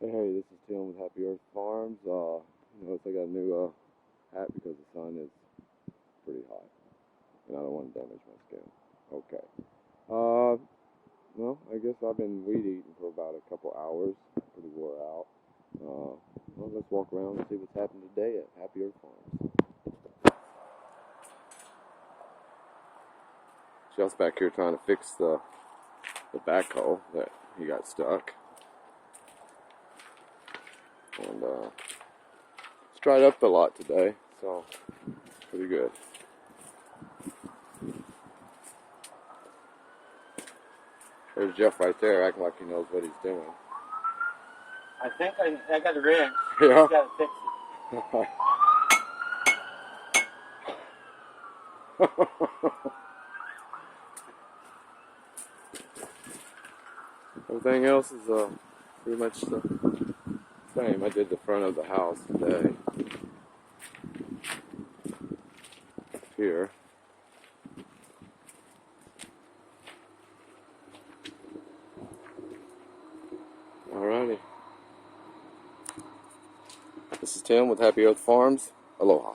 Hey, this is Tim with Happy Earth Farms. Notice I got a new hat because the sun is pretty hot, and I don't want to damage my skin. Okay. Well, I guess I've been weed eating for about a couple hours. Pretty wore out. Well, let's walk around and see what's happening today at Happy Earth Farms. Jeff's back here trying to fix the backhoe that he got stuck. And it's dried up a lot today, so pretty good. There's Jeff right there, acting like he knows what he's doing. I think I got a wrench. Yeah. Got to fix it. Everything else is pretty much the same. I did the front of the house today. Here. Alrighty. This is Tim with Happy Earth Farms. Aloha.